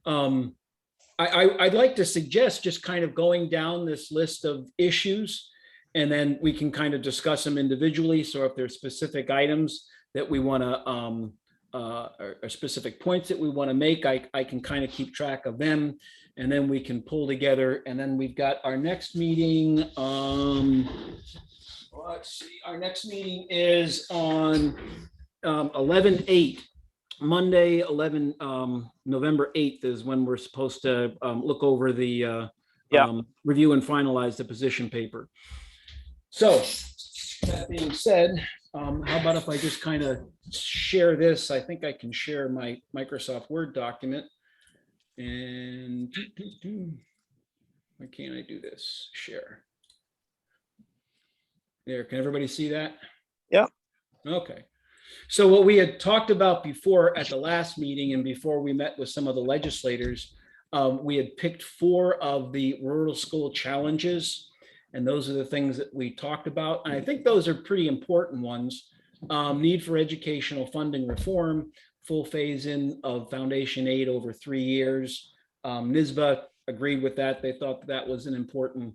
I'd like to suggest just kind of going down this list of issues, and then we can kind of discuss them individually. So if there's specific items that we want to, or specific points that we want to make, I can kind of keep track of them, and then we can pull together. And then we've got our next meeting. Let's see, our next meeting is on 11/8. Monday, November 8th is when we're supposed to look over the review and finalize the position paper. So that being said, how about if I just kind of share this? I think I can share my Microsoft Word document. And why can't I do this? Share. There, can everybody see that? Yeah. Okay. So what we had talked about before at the last meeting and before we met with some of the legislators, we had picked 4 of the rural school challenges. And those are the things that we talked about. And I think those are pretty important ones. Need for educational funding reform, full phase-in of foundation aid over 3 years. NYSBA agreed with that. They thought that was an important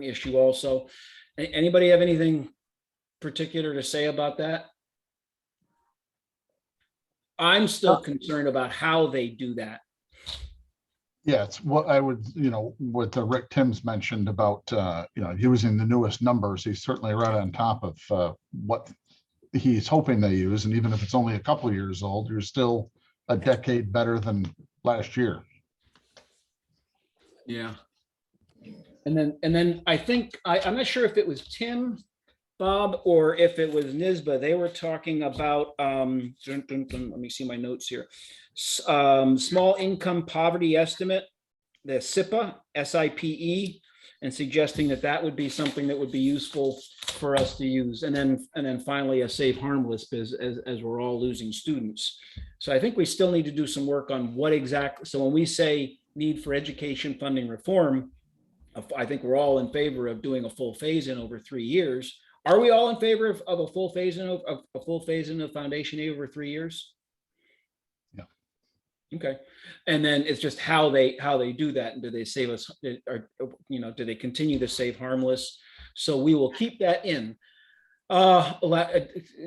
issue also. Anybody have anything particular to say about that? I'm still concerned about how they do that. Yeah, it's what I would, what Rick Timms mentioned about, using the newest numbers. He's certainly right on top of what he's hoping they use. And even if it's only a couple of years old, you're still a decade better than last year. Yeah. And then I think, I'm not sure if it was Tim, Bob, or if it was NYSBA, they were talking about, let me see my notes here. Small income poverty estimate, the SIPA, SIPE, and suggesting that would be something that would be useful for us to use. And then finally a safe harmless as we're all losing students. So I think we still need to do some work on what exactly, so when we say need for education funding reform, I think we're all in favor of doing a full phase-in over 3 years. Are we all in favor of a full phase-in of foundation aid over 3 years? Yeah. Okay. And then it's just how they do that, and do they save us, or do they continue to save harmless? So we will keep that in.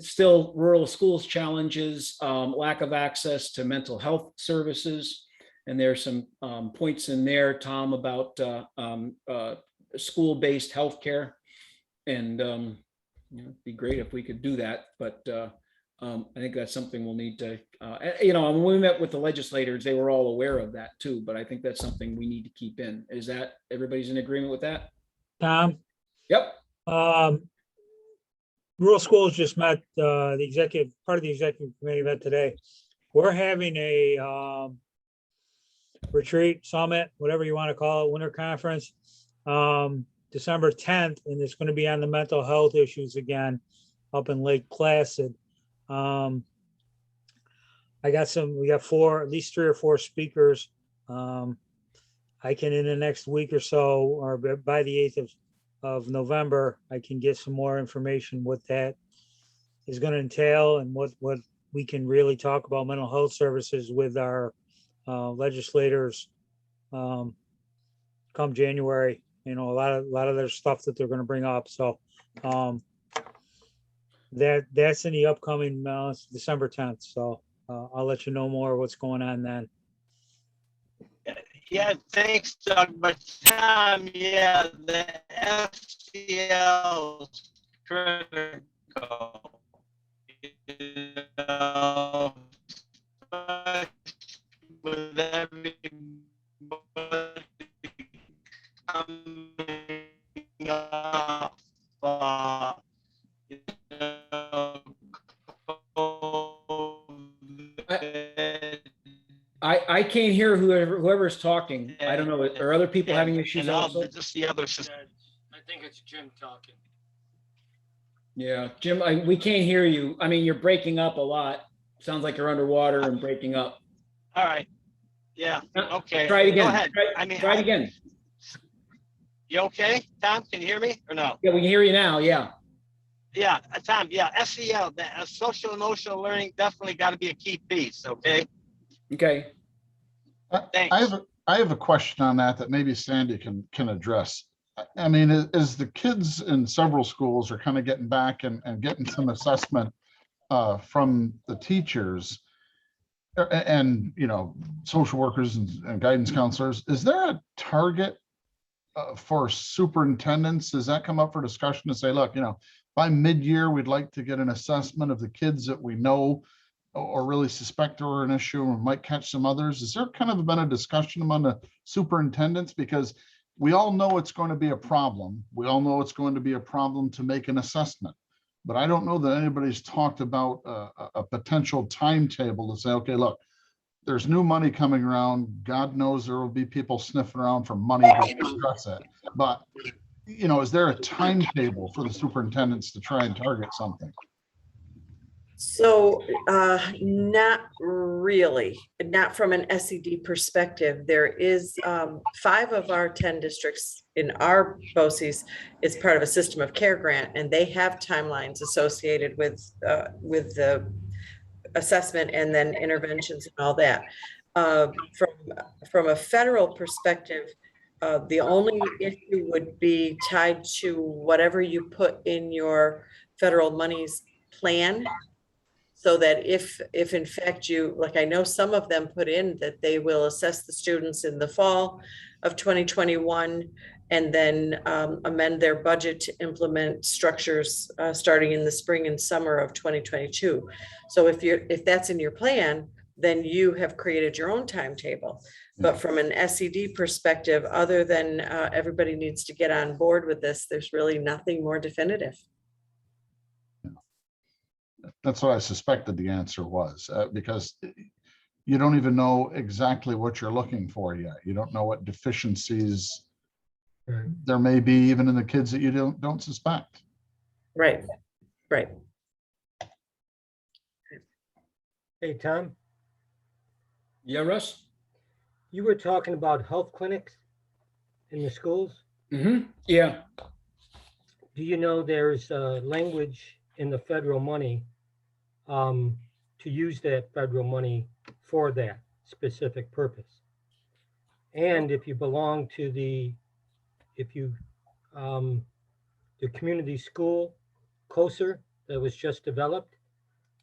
Still rural schools challenges, lack of access to mental health services. And there's some points in there, Tom, about school-based healthcare. And it'd be great if we could do that, but I think that's something we'll need to, when we met with the legislators, they were all aware of that too, but I think that's something we need to keep in. Is that, everybody's in agreement with that? Tom? Yep. Rural schools just met, part of the executive committee met today. We're having a retreat, summit, whatever you want to call it, winter conference, December 10th, and it's going to be on the mental health issues again up in Lake Placid. We got at least 3 or 4 speakers. I can, in the next week or so, or by the 8th of November, I can get some more information what that is going to entail, and what we can really talk about mental health services with our legislators come January. A lot of their stuff that they're going to bring up. So that's in the upcoming December 10th. So I'll let you know more what's going on then. Yeah, thanks, Doug. But Tom, yeah, the FCL is critical. With everybody coming up, I can't hear whoever's talking. I don't know. Are other people having issues also? Just the others. I think it's Jim talking. Yeah, Jim, we can't hear you. I mean, you're breaking up a lot. Sounds like you're underwater and breaking up. All right. Yeah. Okay. Try it again. Go ahead. Try it again. You okay, Tom? Can you hear me or no? Yeah, we can hear you now. Yeah. Yeah, Tom. Yeah, SEL, the social emotional learning, definitely got to be a key piece. Okay. Okay, Thanks. I have a question on that maybe Sandy can address. I mean, as the kids in several schools are kind of getting back and getting some assessment from the teachers and, you know, social workers and guidance counselors, is there a target for superintendents? Does that come up for discussion to say, look, you know, by mid-year, we'd like to get an assessment of the kids that we know or really suspect are an issue or might catch some others? Is there kind of been a discussion among the superintendents? Because we all know it's going to be a problem. We all know it's going to be a problem to make an assessment. But I don't know that anybody's talked about a potential timetable to say, okay, look, there's new money coming around. God knows there will be people sniffing around for money to address it. But, you know, is there a timetable for the superintendents to try and target something? So not really, not from an SED perspective. There is 5 of our 10 districts in our BOCES is part of a system of care grant, and they have timelines associated with the assessment and then interventions and all that. From a federal perspective, the only issue would be tied to whatever you put in your federal monies plan. So that if in fact you, like, I know some of them put in that they will assess the students in the fall of 2021 and then amend their budget to implement structures starting in the spring and summer of 2022. So if that's in your plan, then you have created your own timetable. But from an SED perspective, other than everybody needs to get on board with this, there's really nothing more definitive. That's what I suspected the answer was, because you don't even know exactly what you're looking for yet. You don't know what deficiencies there may be even in the kids that you don't suspect. Right. Hey, Tom, yeah, Russ? you were talking about health clinics in the schools. Yeah, Do you know there's language in the federal money to use that federal money for that specific purpose? And if you belong to the community school closer that was just developed,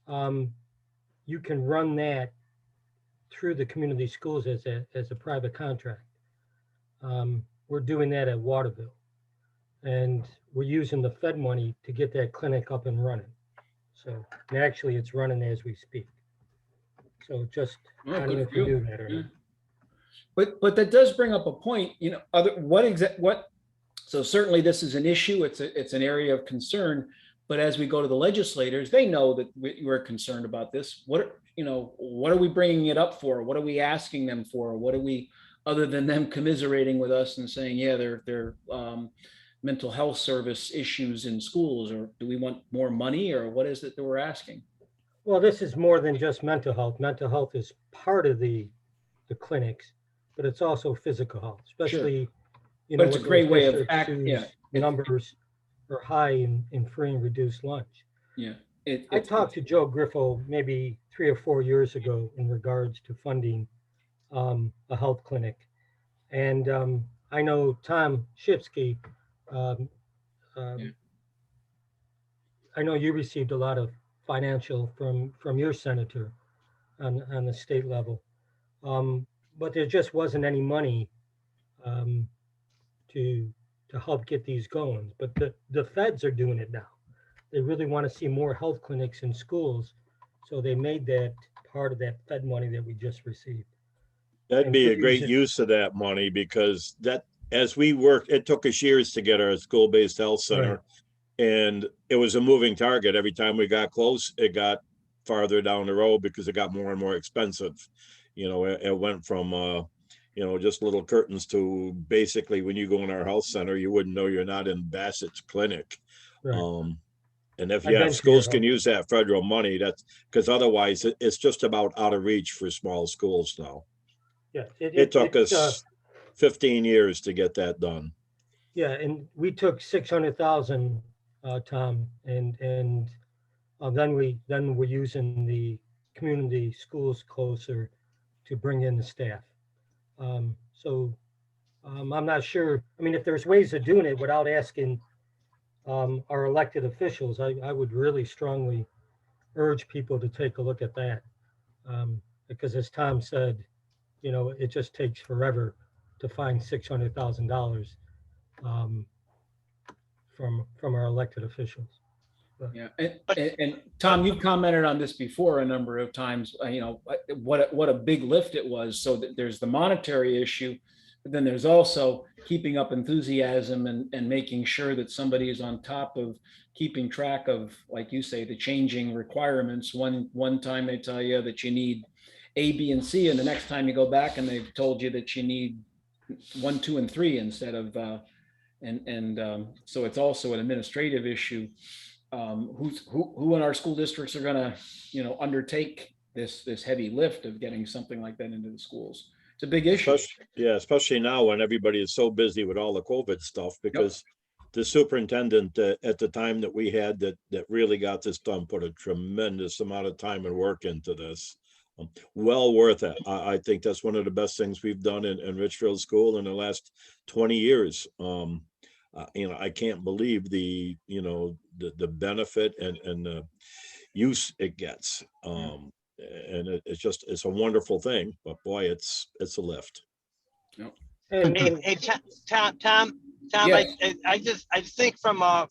you can run that through the community schools as a private contract. We're doing that at Waterville, and we're using the Fed money to get that clinic up and running. So, and actually it's running as we speak. So just, Oh, I don't good know if for you you. knew that or not. but that does bring up a point, you know, so certainly this is an issue. It's an area of concern, but as we go to the legislators, they know that we're concerned about this. What are we bringing it up for? What are we asking them for? What are we, other than them commiserating with us and saying, yeah, they're mental health service issues in schools, or do we want more money, or what is it that we're asking? Well, this is more than just mental health. Mental health is part of the clinics, but it's also physical health, especially, you know, But it's a with great those way of districts whose numbers are high in free and reduced lunch. Yeah. I talked to Joe Griffo maybe 3 or 4 years ago in regards to funding a health clinic. And I know Tom Shipsky, I know you received a lot of financial from your senator on the state level. But there just wasn't any money to help get these going. But the feds are doing it now. They really want to see more health clinics in schools. So they made that part of that Fed money that we just received. That'd be a great use of that money, because that, as we worked, it took us years to get our school-based health center. Right. And it was a moving target. Every time we got close, it got farther down the road because it got more and more expensive. You know, it went from, you know, just little curtains to basically when you go in our health center, you wouldn't know you're not in Bassett's clinic. Right. And if schools can use that federal money, that's because otherwise it's just about out of reach for small schools now. Yeah, it took us 15 years to get that done. Yeah, and we took 600,000, Tom, and then we're using the community schools closer to bring in the staff. I'm not sure. I mean, if there's ways of doing it without asking our elected officials, I would really strongly urge people to take a look at that. Because as Tom said, you know, it just takes forever to find $600,000 from our elected officials. Yeah, and Tom, you've commented on this before a number of times, you know, what a big lift it was. So that there's the monetary issue, but then there's also keeping up enthusiasm and making sure that somebody is on top of keeping track of, like you say, the changing requirements. One time they tell you that you need A, B, and C, and the next time you go back and they've told you that you need 1, 2, and 3 instead of, so it's also an administrative issue. Who in our school districts are gonna, you know, undertake this heavy lift of getting something like that into the schools? It's a big issue. Especially now when everybody is so busy with all the COVID stuff, because the superintendent at the time that we had that really got this done, put a tremendous amount of time and work into this. Well worth it. I think that's one of the best things we've done in Richfield School in the last 20 years. You know, I can't believe the benefit and the use it gets. And it's a wonderful thing, but boy, it's a lift. Hey, Tom, Yes. I just think from our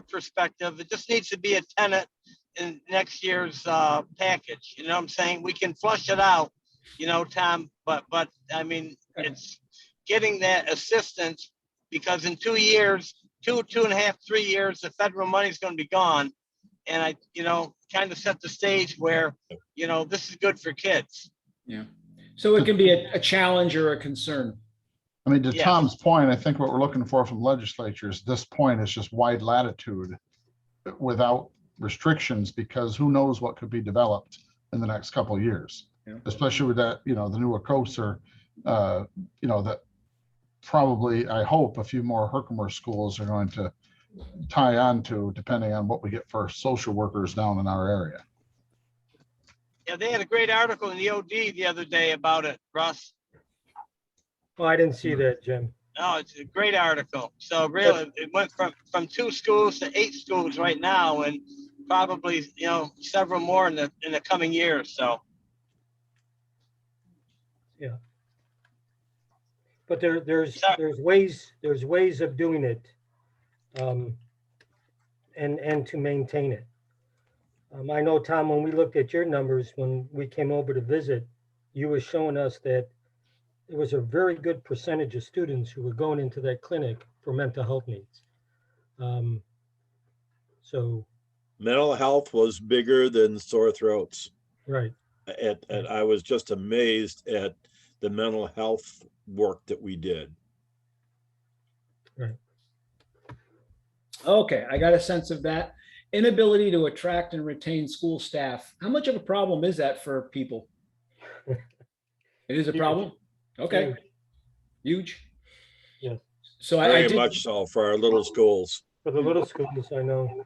perspective, it just needs to be a tenant in next year's package. You know what I'm saying? We can flush it out, you know, Tom, but I mean, it's getting that assistance, because in 2 years, 2.5, 3 years, the federal money is going to be gone. And I, you know, kind of set the stage where, you know, this is good for kids. Yeah. So it can be a challenge or a concern. I mean, to Yeah. Tom's point, I think what we're looking for from legislatures, this point is just wide latitude without restrictions, because who knows what could be developed in the next couple of years, especially with that, you know, the newer coaster, you know, that probably, I hope, a few more Herkimer schools are going to tie on to, depending on what we get for social workers down in our area. Yeah, they had a great article in the OD the other day about it, Russ. Oh, I didn't see that, Jim. Oh, it's a great article. So really, it went from 2 schools to 8 schools right now, and probably, you know, several more in the coming years. So. Yeah. But there's ways of doing it, and to maintain it. I know, Tom, when we looked at your numbers, when we came over to visit, you were showing us that it was a very good percentage of students who were going into that clinic for mental health needs. So Mental health was bigger than sore throats. right. And I was just amazed at the mental health work that we did. Right. Okay, I got a sense of that. Inability to attract and retain school staff. How much of a problem is that for people? It is a problem? Okay, huge. Yeah. So I Very did, much so for our little schools. For the little schools, I know.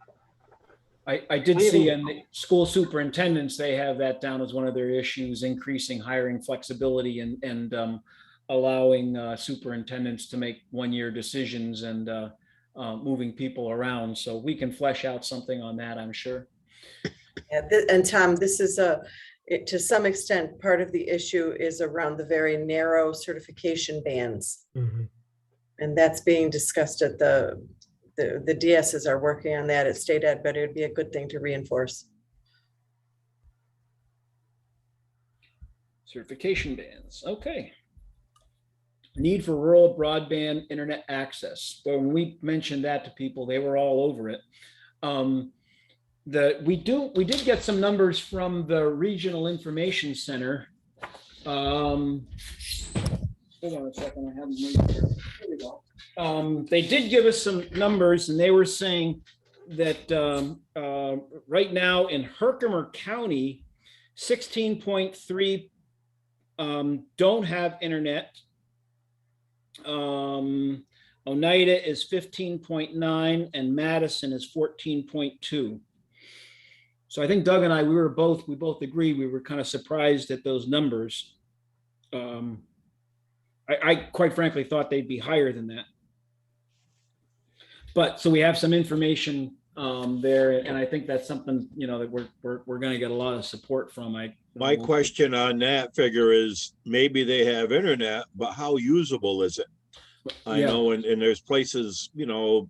I did see in the school superintendents, they have that down as one of their issues, increasing hiring flexibility and allowing superintendents to make one-year decisions and moving people around. So we can flesh out something on that, I'm sure. Yeah, and Tom, this is to some extent, part of the issue is around the very narrow certification bands. Mm-hmm. And that's being discussed at the DSs are working on that at State Ed, but it would be a good thing to reinforce. Certification bands, okay. Need for rural broadband internet access. But when we mentioned that to people, they were all over it. We did get some numbers from the Regional Information Center. Hold on a second, I have them right here. Here we go. They did give us some numbers, and they were saying that right now in Herkimer County, 16.3 don't have internet. Oneida is 15.9 and Madison is 14.2. So I think Doug and I, we both agreed, we were kind of surprised at those numbers. I quite frankly thought they'd be higher than that. But so we have some information there, and I think that's something, you know, that we're going to get a lot of support from. My question on that figure is maybe they have internet, but how usable is it? I Yeah. know, and there's places, you know,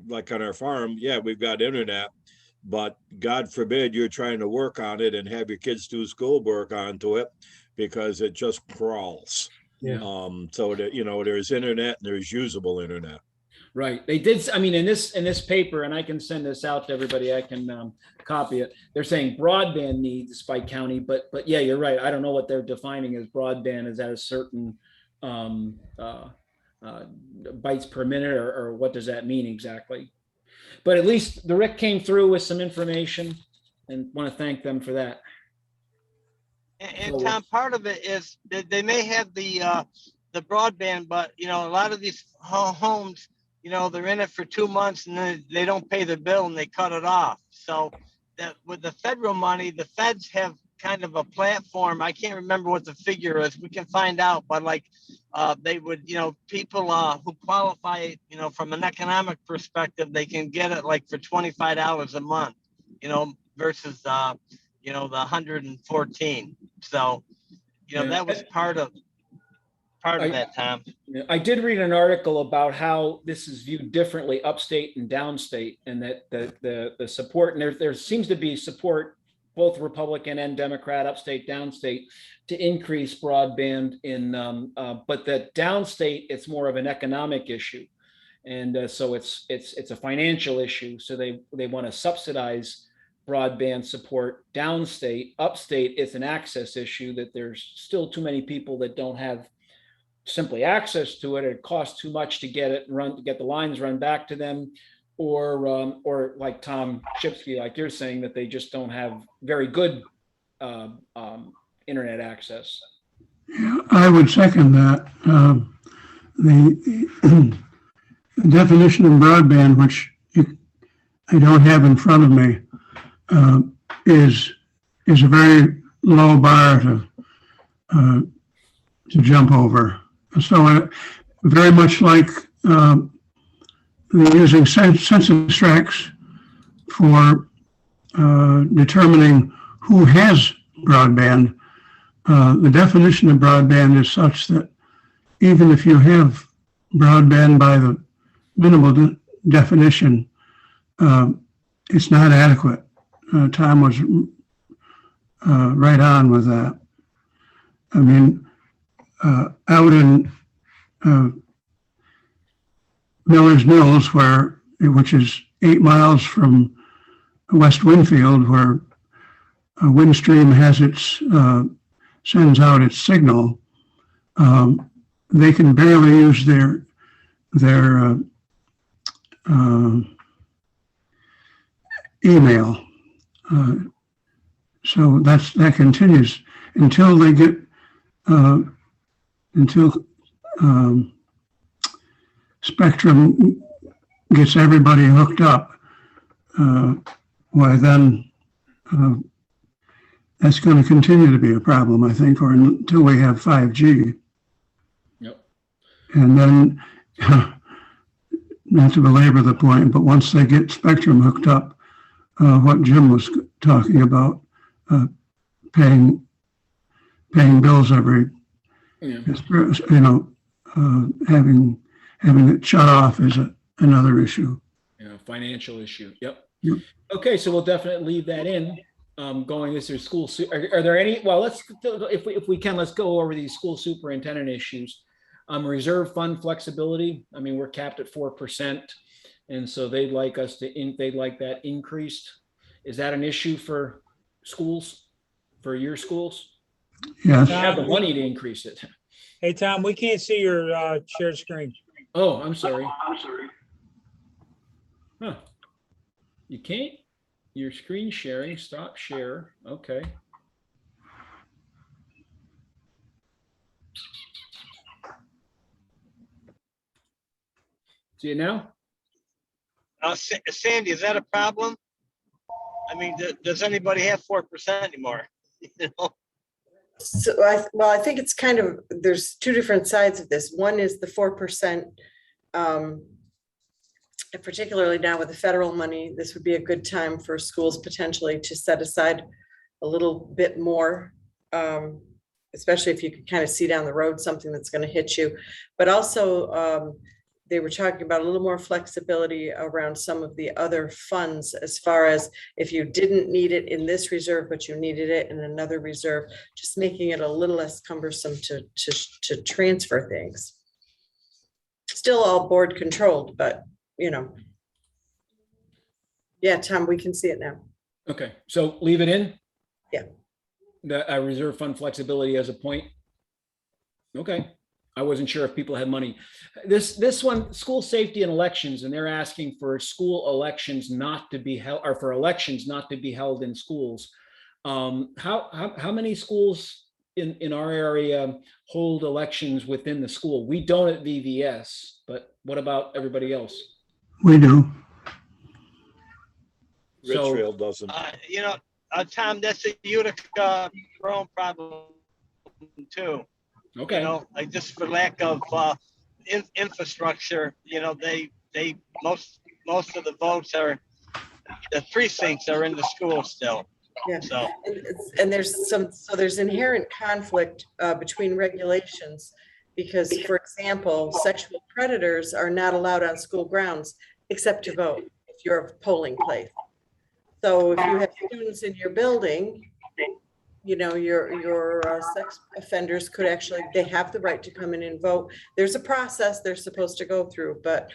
like on our farm, yeah, we've got internet, but God forbid you're trying to work on it and have your kids do schoolwork onto it because it just crawls. Yeah. So that, you know, there's internet and there's usable internet. Right. They did. I mean, in this paper, and I can send this out to everybody. I can copy it. They're saying broadband needs by county, but yeah, you're right. I don't know what they're defining as broadband. Is that a certain bytes per minute, or what does that mean exactly? But at least the Rick came through with some information, and want to thank them for that. And Tom, part of it is that they may have the broadband, but you know, a lot of these homes, you know, they're in it for 2 months and then they don't pay the bill and they cut it off. So that with the federal money, the feds have kind of a platform. I can't remember what the figure is. We can find out, but like they would, you know, people who qualify, you know, from an economic perspective, they can get it like for $25 a month, you know, versus you know, the 114. So, you know, that was part of that, Tom. I did read an article about how this is viewed differently upstate and downstate, and that the support, and there seems to be support, both Republican and Democrat, upstate, downstate, to increase broadband in, but that downstate, it's more of an economic issue. And so it's a financial issue. So they want to subsidize broadband support downstate. Upstate, it's an access issue, that there's still too many people that don't have simply access to it. It costs too much to get it to get the lines run back to them, or like Tom Shipsky, like you're saying, that they just don't have very good internet access. Yeah, I would second that. The definition of broadband, which I don't have in front of me, is a very low bar to jump over. So very much like using census tracts for determining who has broadband, the definition of broadband is such that even if you have broadband by the minimal definition, it's not adequate. Tom was right on with that. I mean, out in Miller's Mills, which is 8 miles from West Winfield, where Windstream has sends out its signal, they can barely use their email. So that continues until they get until Spectrum gets everybody hooked up. Why then that's going to continue to be a problem, I think, or until we have 5G. Yep. And then, not to belabor the point, but once they get Spectrum hooked up, what Jim was talking about, paying bills every, you know, having it shut off is another issue. Yeah, financial issue. Yep. Yep. Okay, so we'll definitely leave that in. Going this through school. Are there any? Well, let's, if we can, let's go over these school superintendent issues. Reserve fund flexibility. I mean, we're capped at 4%, and so they'd like us to they'd like that increased. Is that an issue for schools, for your schools? Yes. You have the money to increase it. Hey, Tom, we can't see your shared screen. Oh, I'm sorry. Huh. You can't? Your screen sharing, stop share. Okay. See it now? Sandy, is that a problem? I mean, does anybody have 4% anymore? You know? So I think it's kind of, there's two different sides of this. One is the 4%. And particularly now with the federal money, this would be a good time for schools potentially to set aside a little bit more, especially if you could kind of see down the road something that's going to hit you. But also, they were talking about a little more flexibility around some of the other funds, as far as if you didn't need it in this reserve, but you needed it in another reserve, just making it a little less cumbersome to transfer things. Still all board controlled, but you know. Yeah, Tom, we can see it now. Okay, so leave it in? Yeah. The reserve fund flexibility as a point? Okay, I wasn't sure if people had money. This one, school safety and elections, and they're asking for school elections not to be held, or for elections not to be held in schools. How many schools in our area hold elections within the school? We don't at VVS, but what about everybody else? We do. So- Richfield doesn't. You know, Tom, that's a Utica Rome problem too. Okay. You know, like just for lack of infrastructure, you know, most of the votes are, the precincts are in the school still. Yeah. So, And there's inherent conflict between regulations, because, for example, sexual predators are not allowed on school grounds except to vote if you're a polling place. So if you have students in your building, you know, your sex offenders could actually, they have the right to come in and vote. There's a process they're supposed to go through, but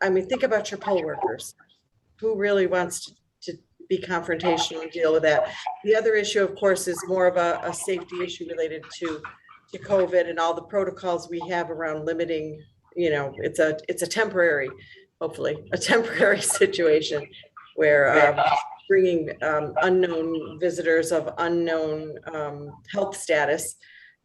I mean, think about your poll workers. Who really wants to be confrontational and deal with that? The other issue, of course, is more of a safety issue related to COVID and all the protocols we have around limiting, you know, it's a temporary, hopefully a temporary situation where bringing unknown visitors of unknown health status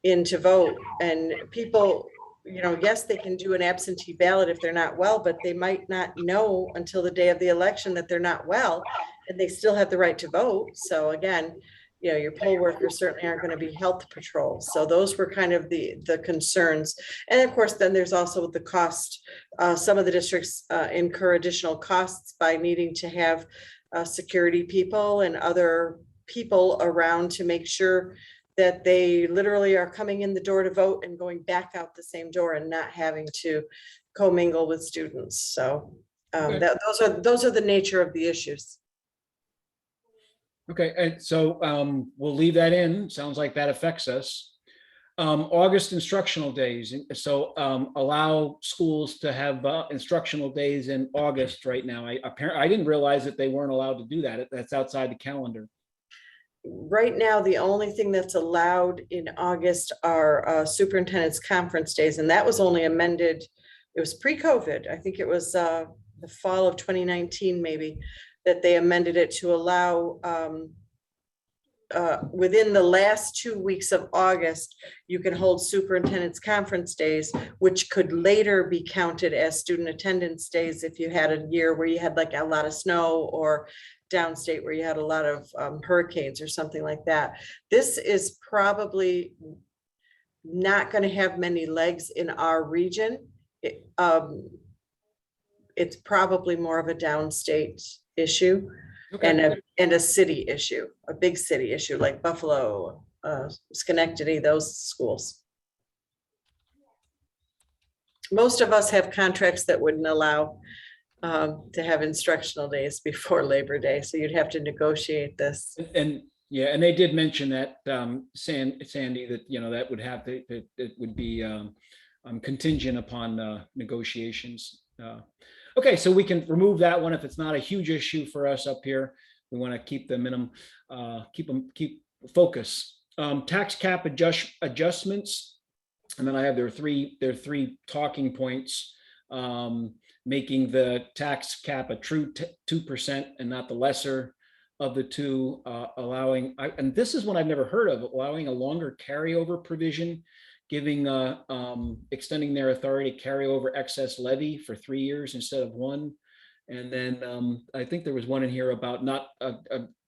in to vote. And people, you know, yes, they can do an absentee ballot if they're not well, but they might not know until the day of the election that they're not well, and they still have the right to vote. So again, you know, your poll workers certainly aren't going to be health patrols. So those were kind of the concerns. And of course, then there's also the cost. Some of the districts incur additional costs by needing to have security people and other people around to make sure that they literally are coming in the door to vote and going back out the same door and not having to commingle with students. So Okay. those are the nature of the issues. Okay, and so we'll leave that in. Sounds like that affects us. August instructional days. So allow schools to have instructional days in August right now. I didn't realize that they weren't allowed to do that. That's outside the calendar. Right now, the only thing that's allowed in August are superintendent's conference days, and that was only amended. It was pre-COVID. I think it was the fall of 2019, maybe, that they amended it to allow within the last 2 weeks of August, you can hold superintendent's conference days, which could later be counted as student attendance days if you had a year where you had like a lot of snow, or downstate where you had a lot of hurricanes or something like that. This is probably not going to have many legs in our region. It's probably more of a downstate issue. Okay. And a city issue, a big city issue like Buffalo, Schenectady, those schools. Most of us have contracts that wouldn't allow to have instructional days before Labor Day, so you'd have to negotiate this. And yeah, and they did mention that Sandy, that, you know, that would have to, it would be contingent upon negotiations. Okay, so we can remove that one if it's not a huge issue for us up here. We want to keep the minimum, keep focus. Tax cap adjustments, and then I have their three talking points. Making the tax cap a true 2% and not the lesser of the two. Allowing, and this is one I've never heard of, allowing a longer carryover provision, giving extending their authority to carry over excess levy for 3 years instead of 1. And then I think there was one in here about not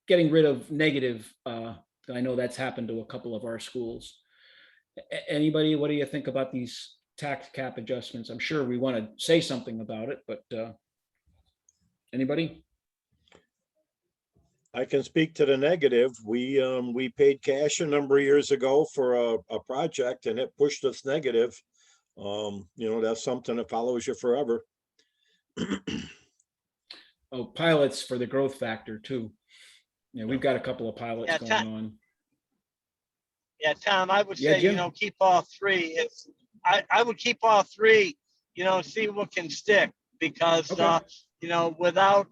getting rid of negative I know that's happened to a couple of our schools. Anybody, what do you think about these tax cap adjustments? I'm sure we want to say something about it, but anybody? I can speak to the negative. We paid cash a number of years ago for a project and it pushed us negative. That's something that follows you forever. Oh, pilots for the growth factor too. Yeah, we've got a couple of pilots Yeah, going on. Yeah, Tom, I would Yeah, say, Jim? keep all three. I would keep all three, see what can stick because, Okay. without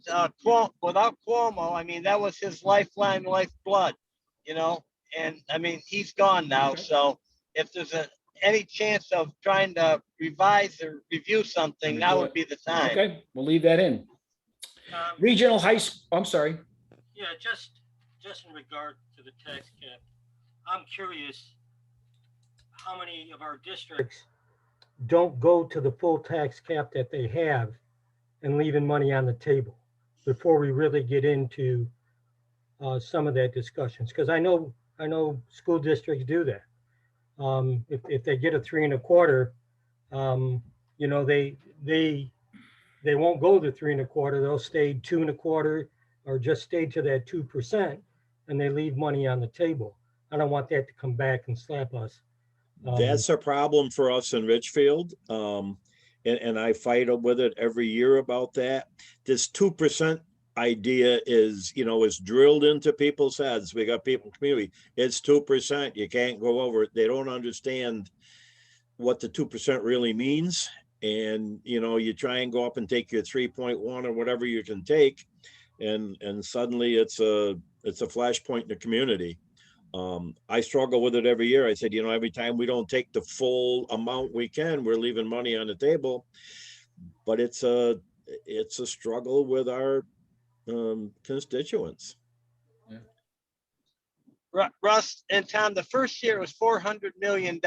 Cuomo, I mean, that was his lifeline, lifeblood, and I mean, he's gone now. Okay. So if there's any chance of trying to revise or review something, now would be the time. Okay, we'll leave that in. Regional high school, I'm sorry. Yeah, just in regard to the tax cap, I'm curious how many of our districts don't go to the full tax cap that they have and leaving money on the table before we really get into some of that discussions. Because I know school districts do that. If they get a 3 1/4, they won't go to 3 1/4. They'll stay 2 1/4 or just stay to that 2%, and they leave money on the table. I don't want that to come back and slap us. That's a problem for us in Richfield. And I fight with it every year about that. This 2% idea is drilled into people's heads. We got people in the community. It's 2%. You can't go over it. They don't understand what the 2% really means. And, you try and go up and take your 3.1 or whatever you can take. And suddenly it's a flashpoint in the community. I struggle with it every year. I said, every time we don't take the full amount we can, we're leaving money on the table. But it's a struggle with our constituents. Yeah. Russ and Tom, the first year was $400 million.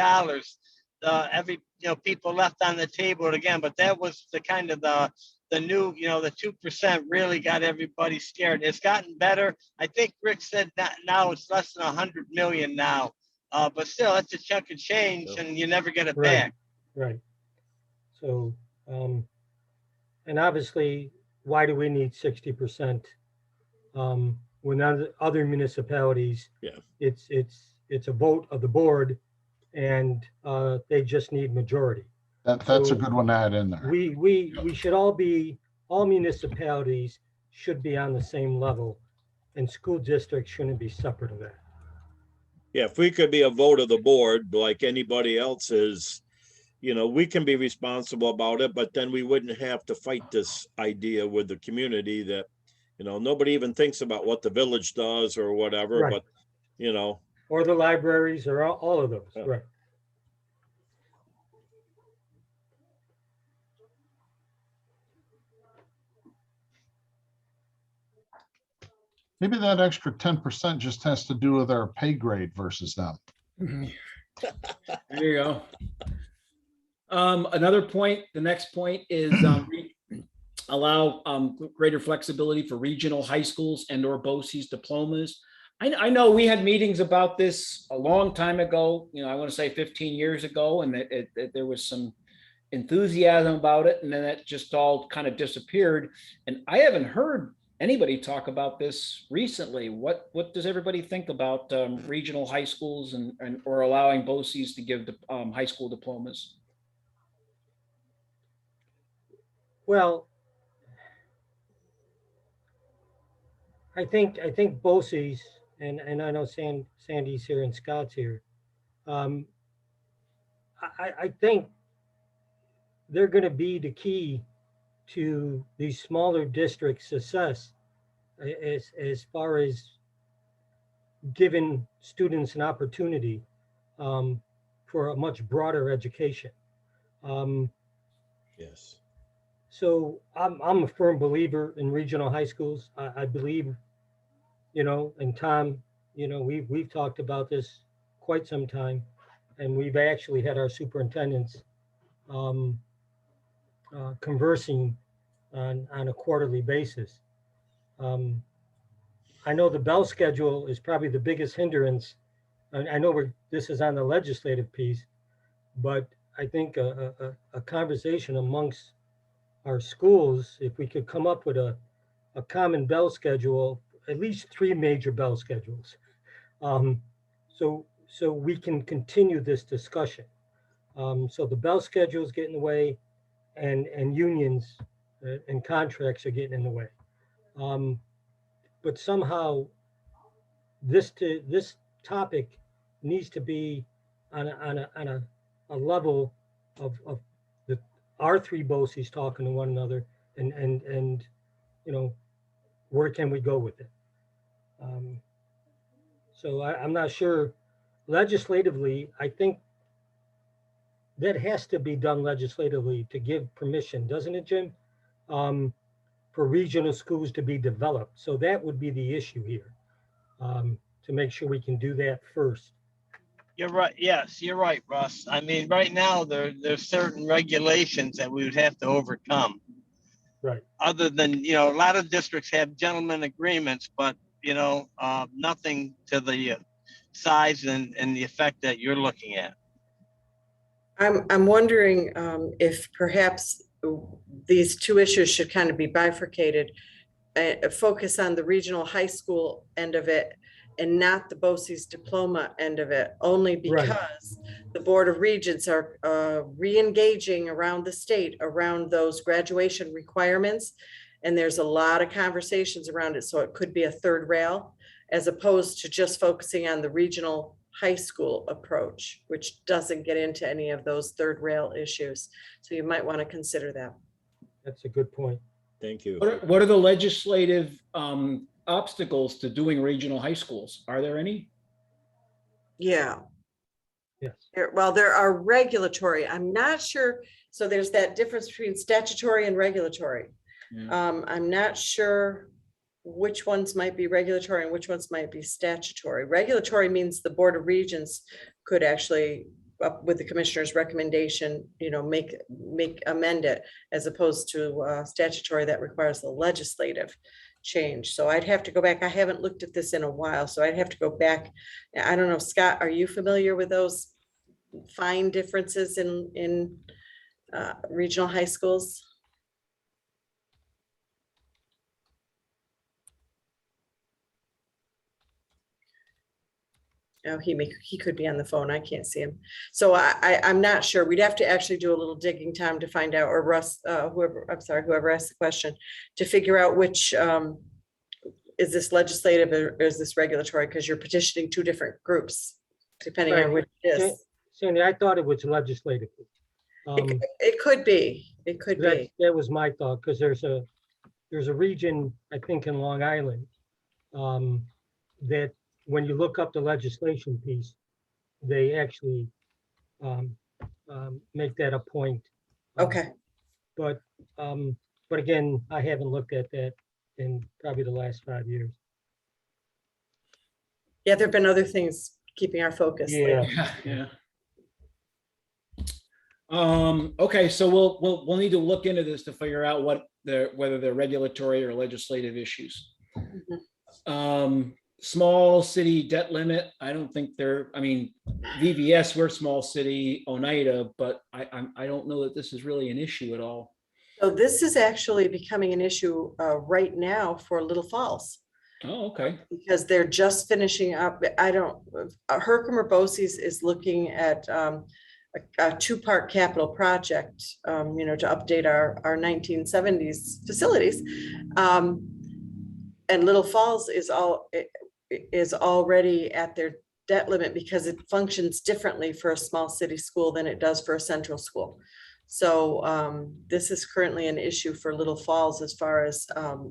Every people left on the table again, but that was the kind of the new, the 2% really got everybody scared. It's gotten better. I think Rick said that now it's less than 100 million now, but still that's a chunk of change and you never get it back. Right. So, and obviously, why do we need 60%? When other municipalities, it's a vote of the board and they just need majority. That's a good one to add in there. We should all municipalities should be on the same level and school districts shouldn't be separate of that. Yeah, if we could be a vote of the board like anybody else is, we can be responsible about it, but then we wouldn't have to fight this idea with the community that, nobody even thinks about what the village does or whatever, right. But, or the libraries or all of those, right. Maybe that extra 10% just has to do with our pay grade versus them. There you go. Another point, the next point is allow greater flexibility for regional high schools and or BOCES diplomas. I know we had meetings about this a long time ago, I want to say 15 years ago, and there was some enthusiasm about it, and then it just all kind of disappeared. And I haven't heard anybody talk about this recently. What does everybody think about regional high schools and or allowing BOCES to give high school diplomas? Well, I think BOCES, and I know Sandy's here and Scott's here. I think they're going to be the key to these smaller districts' success as far as giving students an opportunity for a much broader education. yes. So I'm a firm believer in regional high schools. I believe, and Tom, we've talked about this quite some time, and we've actually had our superintendents conversing on a quarterly basis. I know the bell schedule is probably the biggest hindrance. I know this is on the legislative piece, but I think a conversation amongst our schools, if we could come up with a common bell schedule, at least 3 major bell schedules. So we can continue this discussion. So the bell schedules get in the way, and unions and contracts are getting in the way. But somehow this topic needs to be on a level of our 3 BOCES talking to one another, and you know, where can we go with it? So I'm not sure. Legislatively, I think that has to be done legislatively to give permission, doesn't it, Jim? For regional schools to be developed. So that would be the issue here, to make sure we can do that first. You're right. Yes, you're right, Russ. I mean, right now there's certain regulations that we would have to overcome. Right. Other than, you know, a lot of districts have gentlemen agreements, but, you know, nothing to the size and the effect that you're looking at. I'm wondering if perhaps these 2 issues should kind of be bifurcated, focus on the regional high school end of it and not the BOCES diploma end of it, only because the Board of Regents are re-engaging around the state around those graduation requirements. And there's a lot of conversations around it. So it could be a 3rd rail as opposed to just focusing on the regional high school approach, which doesn't get into any of those 3rd rail issues. So you might want to consider that. That's a good point. Thank you. What are the legislative obstacles to doing regional high schools? Are there any? Yeah. Yes. Well, there are regulatory. I'm not sure. So there's that difference between statutory and regulatory. Yeah. I'm not sure which ones might be regulatory and which ones might be statutory. Regulatory means the Board of Regents could actually, with the commissioner's recommendation, you know, amend it, as opposed to statutory that requires the legislative change. So I'd have to go back. I haven't looked at this in a while, so I'd have to go back. I don't know, Scott, are you familiar with those fine differences in regional high schools? Oh, he could be on the phone. I can't see him. So I'm not sure. We'd have to actually do a little digging time to find out, or Russ, whoever asked the question, to figure out which, is this legislative or is this regulatory? Because you're petitioning 2 different groups, depending on which it is. Sandy, I thought it was legislative. It could be. It could be. That was my thought, because there's a region, I think, in Long Island, that when you look up the legislation piece, they actually make that a point. Okay. But again, I haven't looked at that in probably the last 5 years. Yeah, there've been other things keeping our focus. Yeah. Okay, so we'll need to look into this to figure out whether they're regulatory or legislative issues. Mhm. Small city debt limit, I don't think I mean, VVS, we're small city, Oneida, but I don't know that this is really an issue at all. So this is actually becoming an issue right now for Little Falls. Oh, okay. Because they're just finishing up. Herkimer BOCES is looking at a 2-part capital project, you know, to update our 1970s facilities. And Little Falls is already at their debt limit because it functions differently for a small city school than it does for a central school. So this is currently an issue for Little Falls as far as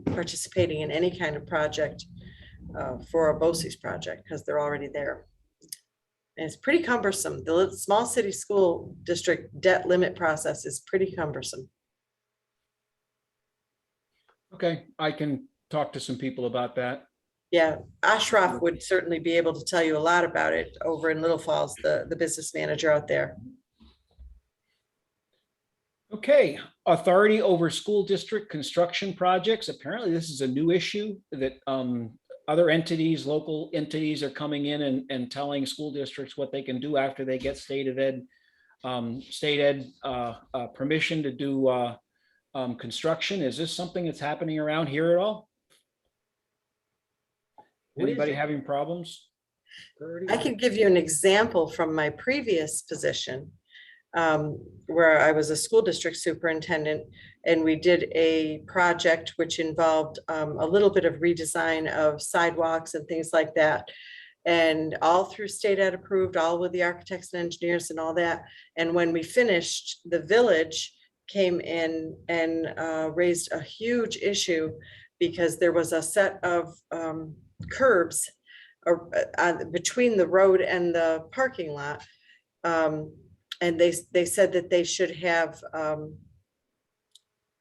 participating in any kind of project for a BOCES project, because they're already there. And it's pretty cumbersome. The small city school district debt limit process is pretty cumbersome. Okay, I can talk to some people about that. Yeah, Ashraf would certainly be able to tell you a lot about it over in Little Falls, the business manager out there. Okay, authority over school district construction projects. Apparently this is a new issue that other entities, local entities are coming in and telling school districts what they can do after they get state ed permission to do construction. Is this something that's happening around here at all? What is Anybody it? having problems? I can give you an example from my previous position, where I was a school district superintendent, and we did a project which involved a little bit of redesign of sidewalks and things like that. And all through state ed approved, all with the architects and engineers and all that. And when we finished, the village came in and raised a huge issue because there was a set of curbs between the road and the parking lot. And they said that they should have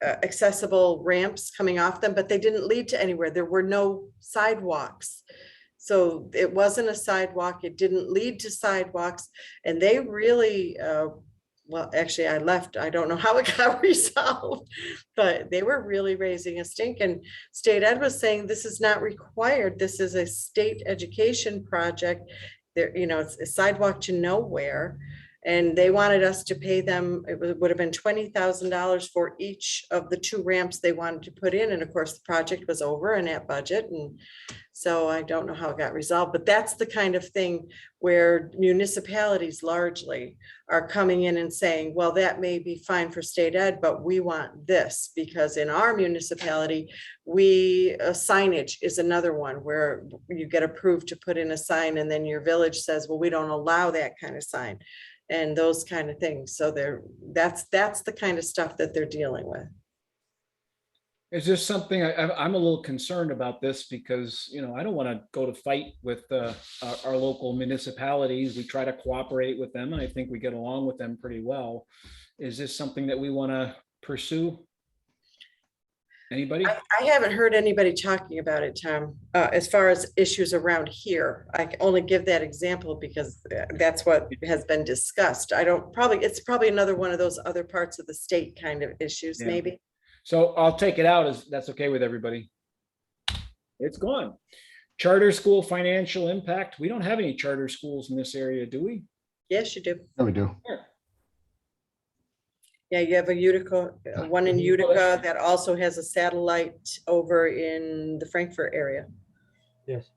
accessible ramps coming off them, but they didn't lead to anywhere. There were no sidewalks. So it wasn't a sidewalk. It didn't lead to sidewalks. And they really, well, actually I left. I don't know how it got resolved, but they were really raising a stink. And state ed was saying, this is not required. This is a state education project. There, you know, it's a sidewalk to nowhere. And they wanted us to pay them, would have been $20,000 for each of the 2 ramps they wanted to put in. And of course, the project was over and at budget. And so I don't know how it got resolved, but that's the kind of thing where municipalities largely are coming in and saying, well, that may be fine for state ed, but we want this because in our municipality, signage is another one where you get approved to put in a sign and then your village says, well, we don't allow that kind of sign. And those kind of things. So that's the kind of stuff that they're dealing with. Is this something I'm a little concerned about this because, you know, I don't want to go to fight with our local municipalities. We try to cooperate with them and I think we get along with them pretty well. Is this something that we want to pursue? Anybody? I haven't heard anybody talking about it, Tom, as far as issues around here. I can only give that example because that's what has been discussed. It's probably another one of those other parts of the state kind of issues, Yeah. maybe. So I'll take it out as that's okay with everybody. It's gone. Charter school financial impact. We don't have any charter schools in this area, do we? Yes, you do. Yeah, we do. Yeah, you have a Utica, one in Utica that also has a satellite over in the Frankfurt area. Yes.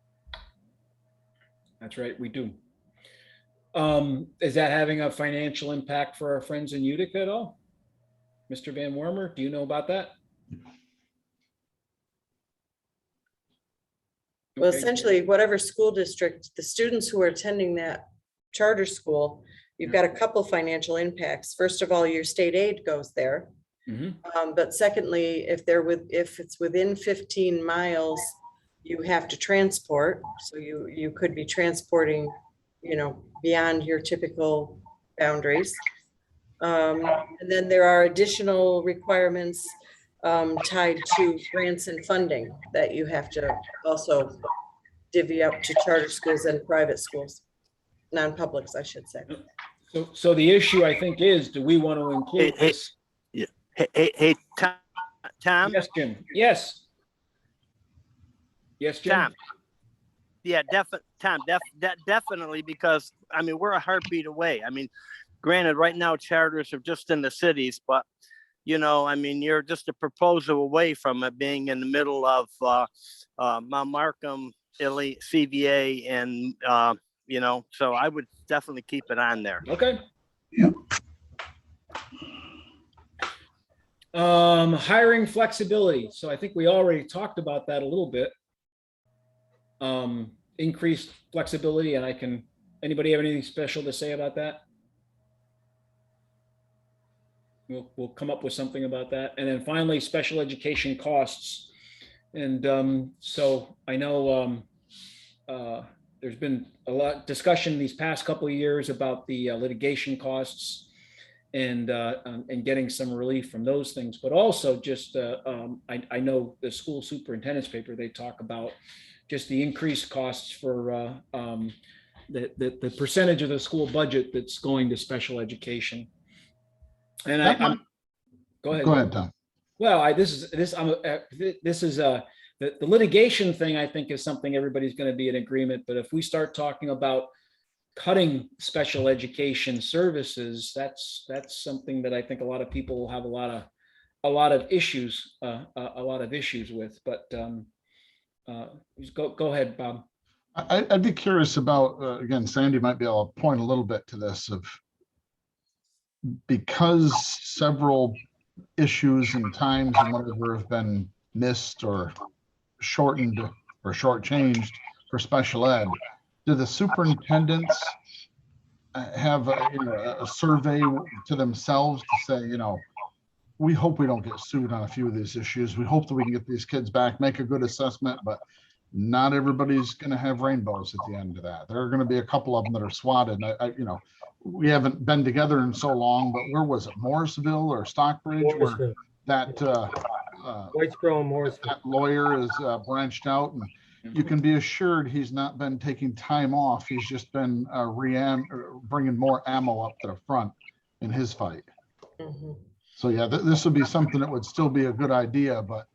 That's right, we do. Is that having a financial impact for our friends in Utica at all? Mr. Van Wormer, do you know about that? Well, Okay. essentially, whatever school district, the students who are attending that charter school, you've got a couple financial impacts. First of all, your state aid goes there. Mhm. But secondly, if it's within 15 miles, you have to transport. So you could be transporting, you know, beyond your typical boundaries. And then there are additional requirements tied to grants and funding that you have to also divvy up to charter schools and private schools, non-publics, I should say. So the issue, I think, is, do we want to include Hey, this? Hey, Tom? Yes, Jim. Yes. Yes, Jim. Tom. Yeah, definitely, because, I mean, we're a heartbeat away. I mean, granted, right now charters are just in the cities, but, you know, I mean, you're just a proposal away from it being in the middle of Mount Markham, Italy, CVA, and, you know, so I would definitely keep it on there. Okay. Yep. Hiring flexibility. So I think we already talked about that a little bit. Increased flexibility, and anybody have anything special to say about that? We'll come up with something about that. And then finally, special education costs. And so I know there's been a lot discussion these past couple of years about the litigation costs and getting some relief from those things, but also just I know the school superintendent's paper, they talk about just the increased costs for the percentage of the school budget that's going to special education. And Go ahead, Tom. Well, this is the litigation thing, I think, is something everybody's going to be in agreement. But if we start talking about cutting special education services, that's something that I think a lot of people will have a lot of issues with. But go ahead, Bob. I'd be curious about, again, Sandy might be able to point a little bit to this, of because several issues and times and whatever have been missed or shortened or shortchanged for special ed. Do the superintendents have a survey to themselves to say, we hope we don't get sued on a few of these issues. We hope that we can get these kids back, make a good assessment, but not everybody's going to have rainbows at the end of that. There are going to be a couple of them that are swatted. We haven't been together in so long, but where was it? Morrisville or Stockbridge, where that Whitesboro and Morrisville. that lawyer is branched out, and you can be assured he's not been taking time off. He's just been bringing more ammo up to the front in his fight. Mhm. So yeah, this would be something that would still be a good idea, but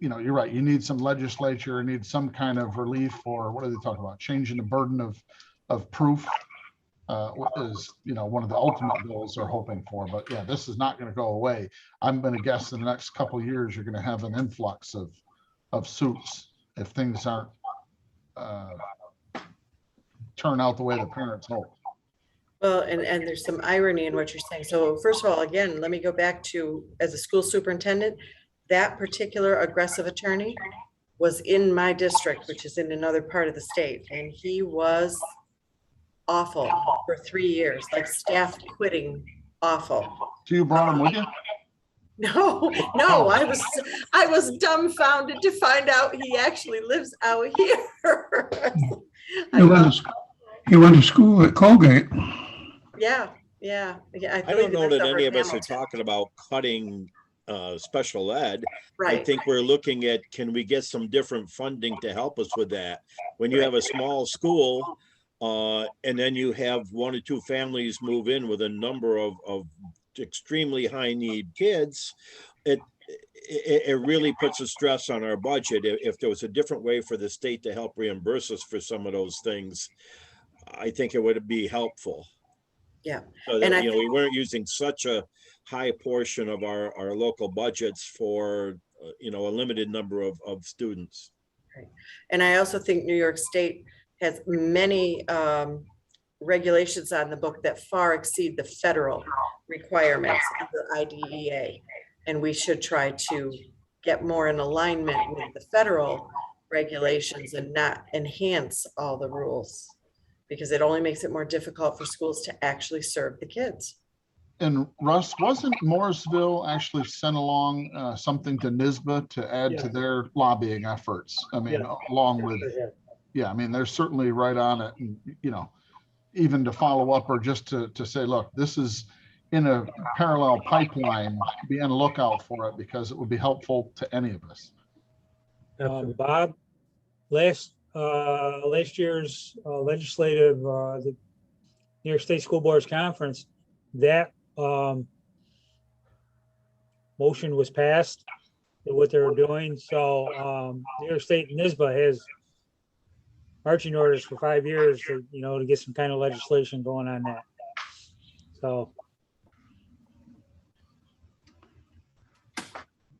you're right. You need some legislature, need some kind of relief, or what are they talking about? Changing the burden of proof is one of the ultimate goals they're hoping for. But yeah, this is not going to go away. I'm going to guess in the next couple of years you're going to have an influx of suits if things aren't turn out the way the parents hope. Well, and there's some irony in what you're saying. So first of all, again, let me go back to, as a school superintendent, that particular aggressive attorney was in my district, which is in another part of the state. And he was awful for 3 years, like staff quitting awful. So you brought him with you? No, I was dumbfounded to find out he actually lives out here. He went to school at Colgate. Yeah. I don't know that any of us are talking about cutting special ed. Right. I think we're looking at, can we get some different funding to help us with that? When you have a small school, and then you have 1 or 2 families move in with a number of extremely high need kids, it really puts a stress on our budget. If there was a different way for the state to help reimburse us for some of those things, I think it would be helpful. Yeah. So that, And we weren't using such a high portion of our local budgets for, a limited number of students. Right. And I also think New York State has many regulations on the book that far exceed the federal requirements of the IDEA. And we should try to get more in alignment with the federal regulations and not enhance all the rules, because it only makes it more difficult for schools to actually serve the kids. And Russ, wasn't Morrisville actually sent along something to NYSBA to add to their lobbying efforts? I mean, along with, I mean, they're certainly right on it. And, even to follow up, or just to say, look, this is in a parallel pipeline, be on the lookout for it, because it would be helpful to any of us. Bob, last year's legislative, the New York State School Boards Conference, that motion was passed, what they were doing. So New York State NYSBA has marching orders for 5 years to, to get some kind of legislation going on that. So.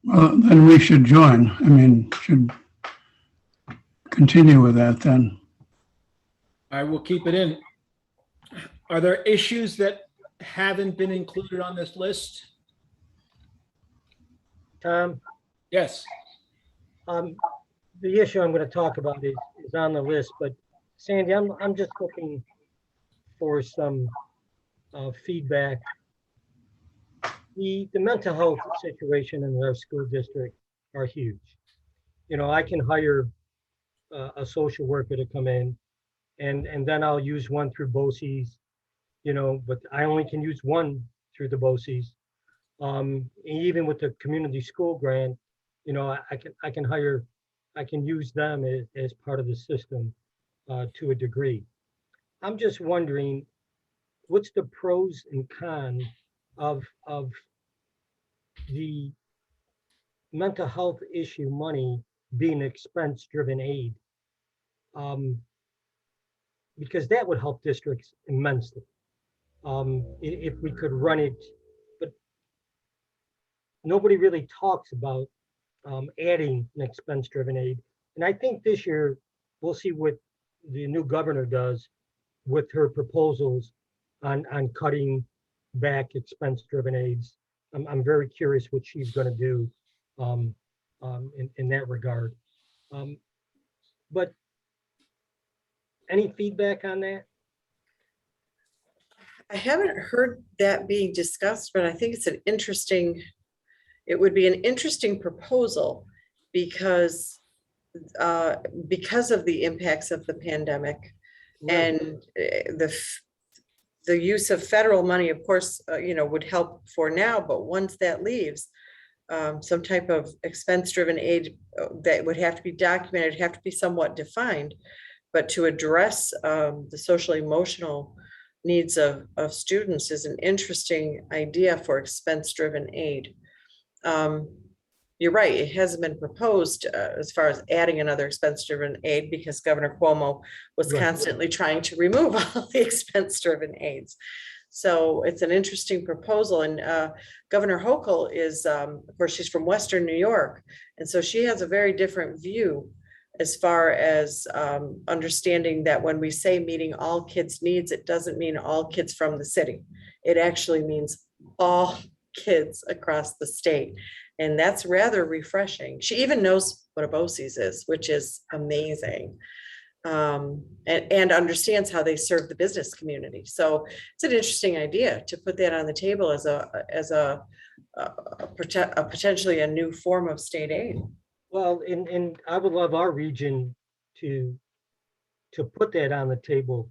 Well, then we should join. I mean, should continue with that then. I will keep it in. Are there issues that haven't been included on this list? Tom, Yes. the issue I'm going to talk about is on the list, but Sandy, I'm just looking for some feedback. The mental health situation in our school district are huge. I can hire a social worker to come in, and then I'll use one through BOCES, but I only can use one through the BOCES. Even with the community school grant, I can use them as part of the system to a degree. I'm just wondering, what's the pros and cons of the mental health issue money being expense-driven aid. Because that would help districts immensely. If we could run it, but nobody really talks about adding an expense-driven aid. And I think this year, we'll see what the new governor does with her proposals on cutting back expense-driven aids. I'm very curious what she's going to do in that regard. But any feedback on that? I haven't heard that being discussed, but I think it would be an interesting proposal because of the impacts of the pandemic and the use of federal money, of course, would help for now, but once that leaves, some type of expense-driven aid that would have to be documented, have to be somewhat defined, but to address the social emotional needs of students is an interesting idea for expense-driven aid. You're right, it hasn't been proposed as far as adding another expense-driven aid because Governor Cuomo was constantly trying to remove all the expense-driven aids. So it's an interesting proposal. And Governor Hochul is, of course, she's from Western New York. And so she has a very different view as far as understanding that when we say meeting all kids' needs, it doesn't mean all kids from the city. It actually means all kids across the state. And that's rather refreshing. She even knows what a BOCES is, which is amazing. And understands how they serve the business community. So it's an interesting idea to put that on the table as a potentially a new form of state aid. Well, and I would love our region to put that on the table.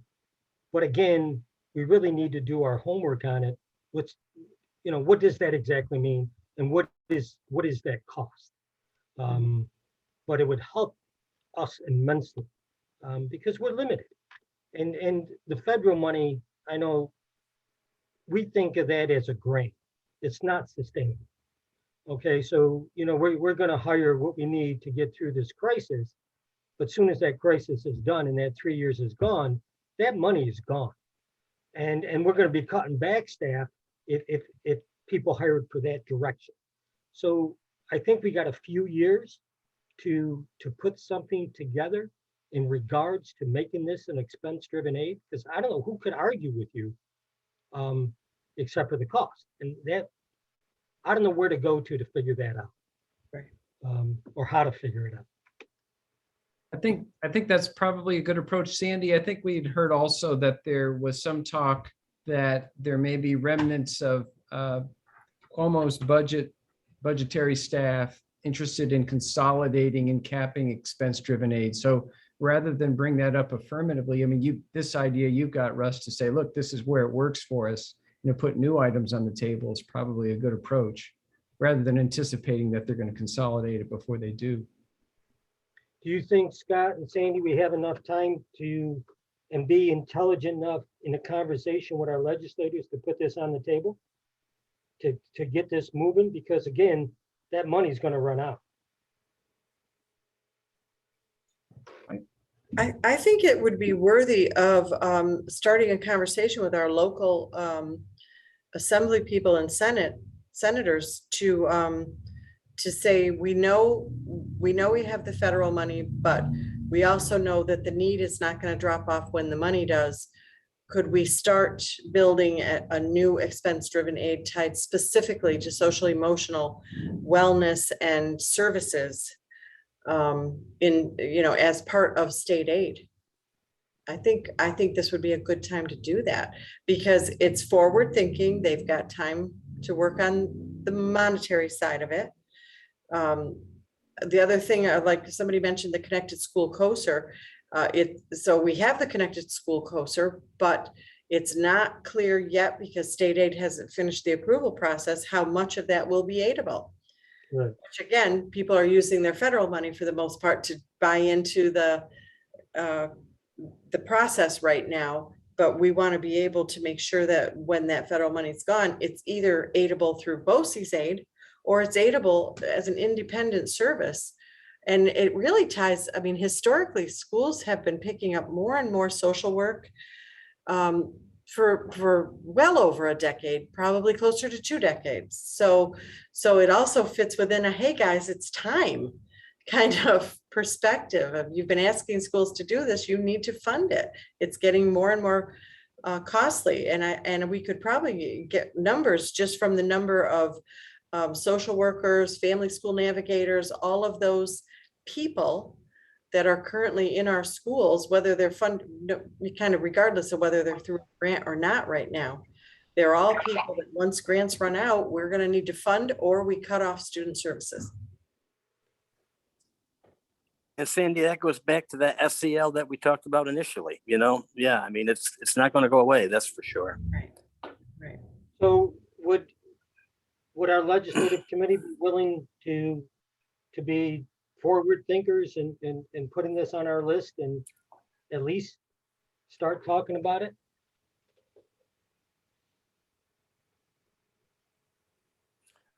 But again, we really need to do our homework on it. What does that exactly mean? And what is that cost? But it would help us immensely because we're limited. And the federal money, I know we think of that as a grant. It's not sustainable. Okay, so we're going to hire what we need to get through this crisis, but as soon as that crisis is done and that 3 years is gone, that money is gone, and we're going to be cutting back staff if people hired for that direction. So I think we got a few years to put something together in regards to making this an expense-driven aid, because I don't know who could argue with you, except for the cost, and that. I don't know where to go to figure that out, right? Or how to figure it out. I think that's probably a good approach, Sandy. I think we'd heard also that there was some talk that there may be remnants of Cuomo's budgetary staff interested in consolidating and capping expense-driven aid. So rather than bring that up affirmatively, I mean, this idea you've got, Russ, to say, look, this is where it works for us. Put new items on the table is probably a good approach rather than anticipating that they're going to consolidate it before they do. Do you think, Scott and Sandy, we have enough time and be intelligent enough in a conversation with our legislators to put this on the table to get this moving? Because again, that money's going to run out. I think it would be worthy of starting a conversation with our local assembly people and senators to say, we know we have the federal money, but we also know that the need is not going to drop off when the money does. Could we start building a new expense-driven aid tied specifically to social emotional wellness and services as part of state aid? I think this would be a good time to do that because it's forward thinking. They've got time to work on the monetary side of it. The other thing, like somebody mentioned, the Connected School COSER. So we have the Connected School COSER, but it's not clear yet because state aid hasn't finished the approval process how much of that will be aidable. Right. Which again, people are using their federal money for the most part to buy into the process right now, but we want to be able to make sure that when that federal money is gone, it's either aidable through BOCES aid or it's aidable as an independent service And it really ties, I mean, historically, schools have been picking up more and more social work for well over a decade, probably closer to 2 decades. So it also fits within a, hey, guys, it's time kind of perspective of, you've been asking schools to do this, you need to fund it. It's getting more and more costly. And we could probably get numbers just from the number of social workers, family school navigators, all of those people that are currently in our schools, whether they're kind of regardless of whether they're through a grant or not right now. They're all people that once grants run out, we're going to need to fund, or we cut off student services. And Sandy, that goes back to that SCL that we talked about initially, you know? Yeah, I mean, it's not going to go away, that's for sure. Right, right. So would our legislative committee be willing to be forward thinkers and putting this on our list and at least start talking about it?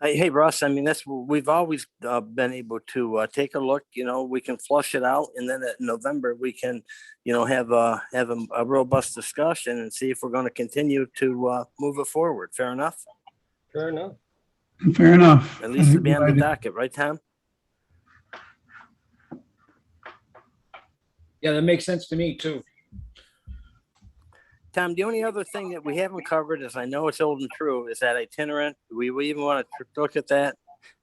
Hey, Russ, I mean, we've always been able to take a look, you know, we can flush it out, and then in November, we can, you know, have a robust discussion and see if we're going to continue to move it forward. Fair enough? Fair enough. Fair enough. At least to be on the docket, right, Tom? Yeah, that makes sense to me too. Tom, the only other thing that we haven't covered is, I know it's old and true, is that itinerant. We even want to look at that.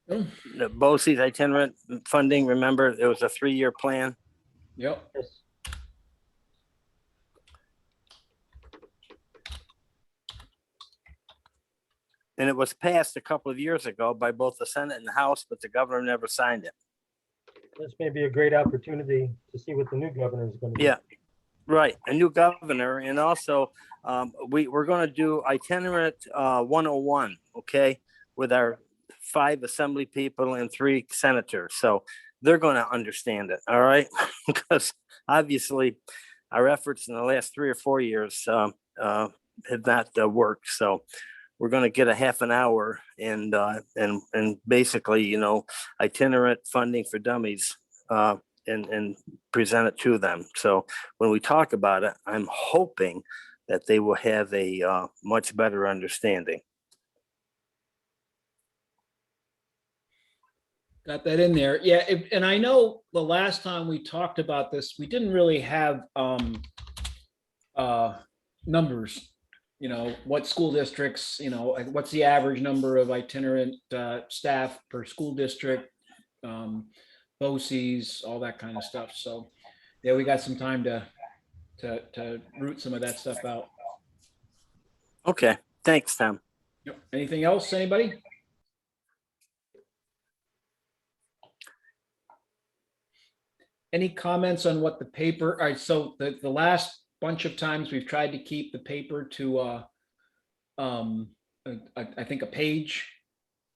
Mm. The BOCES itinerant funding, remember, it was a 3-year plan. Yep. Yes. And it was passed a couple of years ago by both the Senate and the House, but the governor never signed it. This may be a great opportunity to see what the new governor is going to do. Yeah, right. A new governor. And also, we're going to do itinerant 101, okay, with our 5 assembly people and 3 senators. So they're going to understand it, all right? Because obviously our efforts in the last 3 or 4 years have not worked. So we're going to get a half an hour and basically, you know, itinerant funding for dummies and present it to them. So when we talk about it, I'm hoping that they will have a much better understanding. Got that in there. Yeah, and I know the last time we talked about this, we didn't really have numbers. You know, what school districts, you know, what's the average number of itinerant staff per school district, BOCES, all that kind of stuff. So yeah, we got some time to root some of that stuff out. Okay, thanks, Tom. Yep. Anything else, anybody? Any comments on what the paper, all right, so the last bunch of times we've tried to keep the paper to I think a page.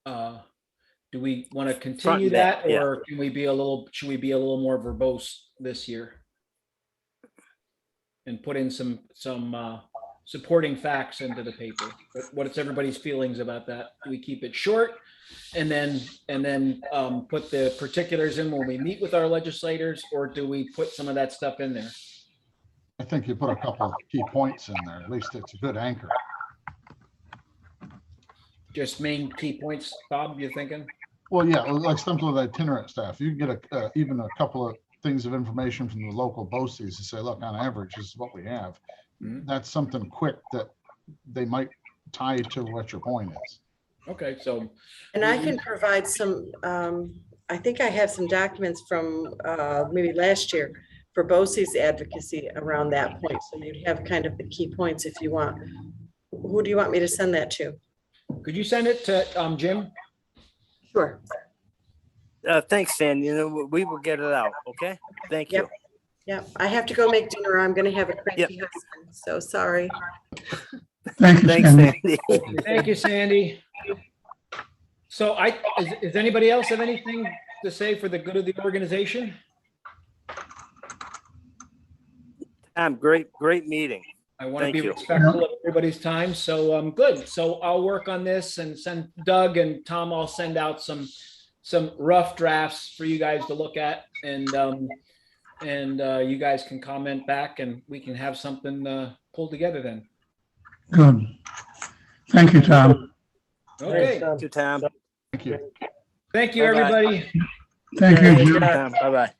Do we want to continue that, or can we be should we be a little more verbose this year and put in some supporting facts into the paper? What's everybody's feelings about that? Do we keep it short and then put the particulars in when we meet with our legislators, or do we put some of that stuff in there? I think you put a couple of key points in there. At least it's a good anchor. Just main key points, Bob, you thinking? Well, yeah, like something with itinerant staff, you get even a couple of things of information from the local BOCES to say, look, on average, this is what we have. Mm-hmm. That's something quick that they might tie to what your point is. Okay, so. And I can provide some, I think I have some documents from maybe last year for BOCES advocacy around that point. So you'd have kind of the key points if you want. Who do you want me to send that to? Could you send it to Jim? Sure. Thanks, Sandy. You know, we will get it out. Okay. Thank you. Yeah, I have to go make dinner. I'm going to have a cranky husband. So sorry. Thanks, Sandy. Thank you, Sandy. So does anybody else have anything to say for the good of the organization? Great meeting. I want to be respectful of everybody's time. So good. So I'll work on this and send Doug and Tom, I'll send out some some rough drafts for you guys to look at, and you guys can comment back, and we can have something pulled together then. Good. Thank you, Tom. Okay, Thank you, Tom. Thank you. thank you, Bye-bye. everybody. Thank you, Jim. Bye-bye.